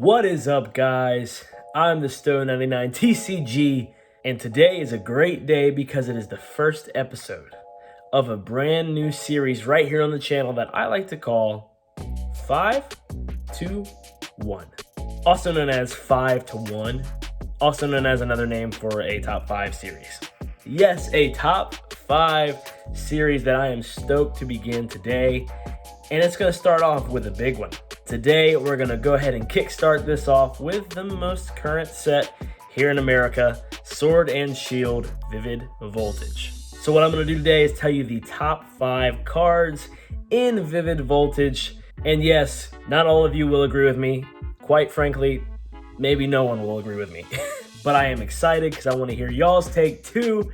What is up, guys? I'm the Stone99 TCG, and today is a great day because it is the first episode of a brand new series right here on the channel that I like to call 5 to 1, also known as 5 to 1, also known as another name for a top 5 series. Yes, a top 5 series that I am stoked to begin today, and it's going to start off with a big one. Today, we're going to go ahead and kickstart this off with the most current set here in America, Sword and Shield Vivid Voltage. So what I'm going to do today is tell you the top 5 cards in Vivid Voltage. And yes, not all of you will agree with me. Quite frankly, maybe no one will agree with me. But I am excited because I want to hear y'all's take too.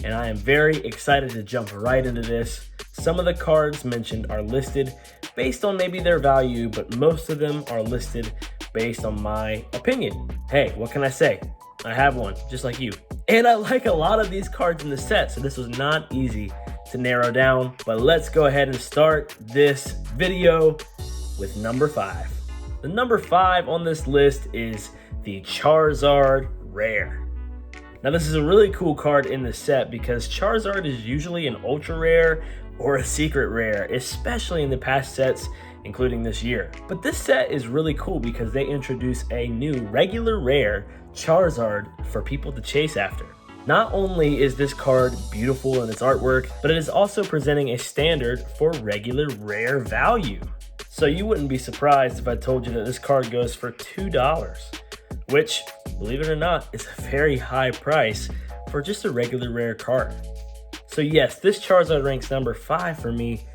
And I am very excited to jump right into this. Some of the cards mentioned are listed based on maybe their value, but most of them are listed based on my opinion. Hey, what can I say? I have one, just like you. And I like a lot of these cards in the set, so this was not easy to narrow down. But let's go ahead and start this video with number 5. The number 5 on this list is the Charizard Rare. Now this is a really cool card in the set because Charizard is usually an ultra rare or a secret rare, especially in the past sets, including this year. But this set is really cool because they introduce a new regular rare Charizard for people to chase after. Not only is this card beautiful in its artwork, but it is also presenting a standard for regular rare value. So you wouldn't be surprised if I told you that this card goes for $2, which, believe it or not, is a very high price for just a regular rare card. So yes, this Charizard ranks number 5 for me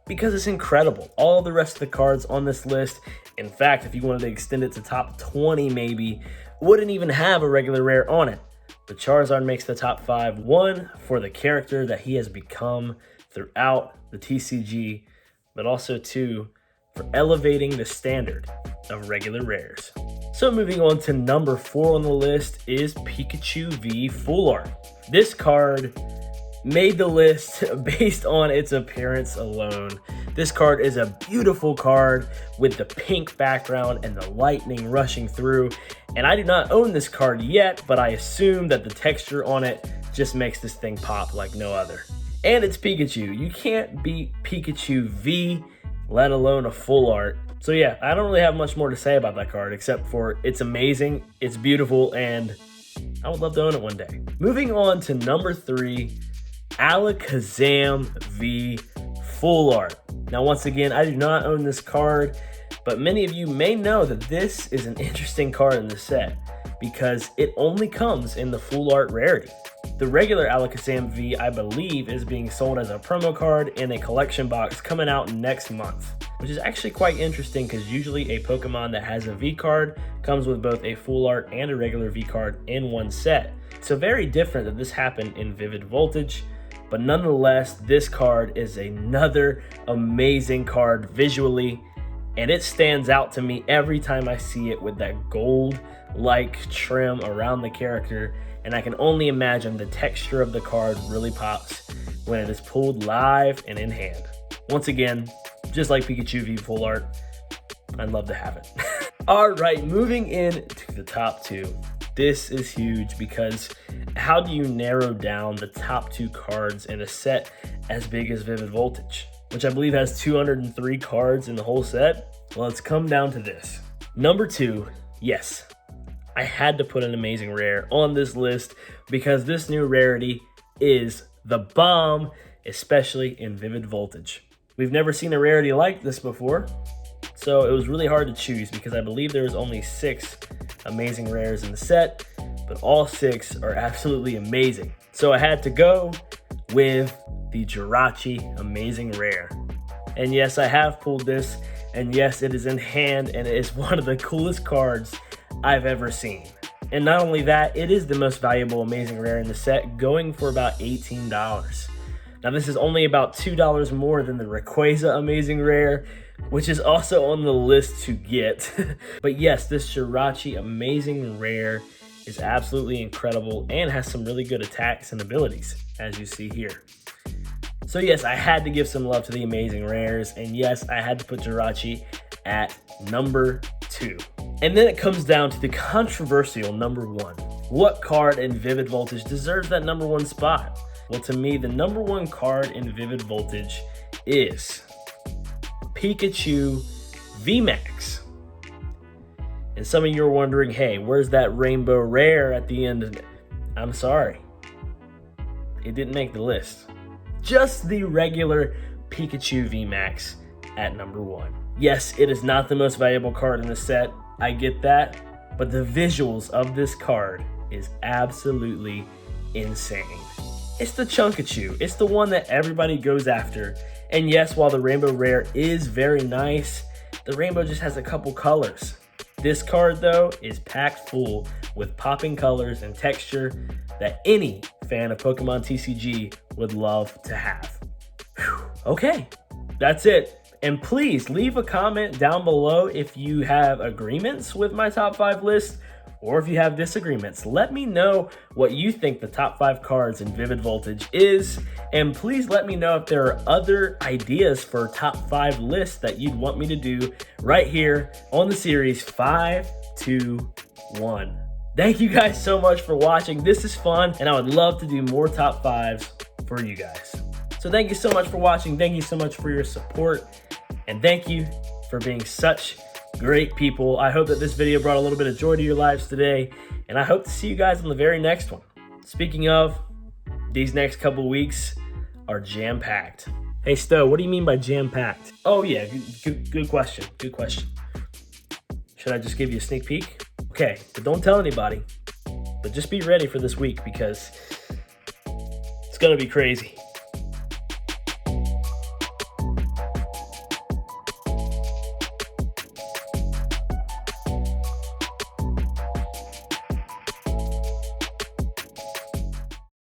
because it's incredible. All the rest of the cards on this list, in fact, if you wanted to extend it to top 20 maybe, wouldn't even have a regular rare on it. But Charizard makes the top 5, one, for the character that he has become throughout the TCG, but also two, for elevating the standard of regular rares. So moving on to number 4 on the list is Pikachu V Full Art. This card made the list based on its appearance alone. This card is a beautiful card with the pink background and the lightning rushing through. And I do not own this card yet, but I assume that the texture on it just makes this thing pop like no other. And it's Pikachu. You can't beat Pikachu V, let alone a full art. So yeah, I don't really have much more to say about that card except for it's amazing, it's beautiful, and I would love to own it one day. Moving on to number 3, Alakazam V Full Art. Now once again, I do not own this card, but many of you may know that this is an interesting card in the set because it only comes in the full art rarity. The regular Alakazam V, I believe, is being sold as a promo card in a collection box coming out next month, which is actually quite interesting because usually a Pokemon that has a V card comes with both a full art and a regular V card in one set. So very different that this happened in Vivid Voltage, but nonetheless, this card is another amazing card visually, and it stands out to me every time I see it with that gold-like trim around the character, and I can only imagine the texture of the card really pops when it is pulled live and in hand. Once again, just like Pikachu V Full Art, I'd love to have it. All right, moving in to the top 2. This is huge because how do you narrow down the top 2 cards in a set as big as Vivid Voltage, which I believe has 203 cards in the whole set? Well, it's come down to this. Number 2, yes, I had to put an amazing rare on this list because this new rarity is the bomb, especially in Vivid Voltage. We've never seen a rarity like this before, so it was really hard to choose because I believe there was only 6 amazing rares in the set, but all 6 are absolutely amazing. So I had to go with the Jirachi Amazing Rare. And yes, I have pulled this, and yes, it is in hand, and it is one of the coolest cards I've ever seen. And not only that, it is the most valuable Amazing Rare in the set, going for about $18. Now this is only about $2 more than the Rayquaza Amazing Rare, which is also on the list to get. But yes, this Jirachi Amazing Rare is absolutely incredible and has some really good attacks and abilities, as you see here. So yes, I had to give some love to the Amazing Rares, and yes, I had to put Jirachi at number 2. And then it comes down to the controversial number 1. What card in Vivid Voltage deserves that number 1 spot? Well, to me, the number 1 card in Vivid Voltage is Pikachu V Max. And some of you are wondering, hey, where's that rainbow rare at the end of it? I'm sorry. It didn't make the list. Just the regular Pikachu V Max at number 1. Yes, it is not the most valuable card in the set. I get that. But the visuals of this card is absolutely insane. It's the Chunkachu. It's the one that everybody goes after. And yes, while the rainbow rare is very nice, the rainbow just has a couple colors. This card, though, is packed full with popping colors and texture that any fan of Pokemon TCG would love to have. Whew. Okay, that's it. And please leave a comment down below if you have agreements with my top 5 list or if you have disagreements. Let me know what you think the top 5 cards in Vivid Voltage is. And please let me know if there are other ideas for top 5 lists that you'd want me to do right here on the series 5, 2, 1. Thank you guys so much for watching. This is fun, and I would love to do more top 5s for you guys. So thank you so much for watching. Thank you so much for your support. And thank you for being such great people. I hope that this video brought a little bit of joy to your lives today, and I hope to see you guys on the very next one. Speaking of, these next couple weeks are jam-packed. Hey Stowe, what do you mean by jam-packed? Oh yeah, good question, good question. Should I just give you a sneak peek? Okay, but don't tell anybody, but just be ready for this week because it's gonna be crazy.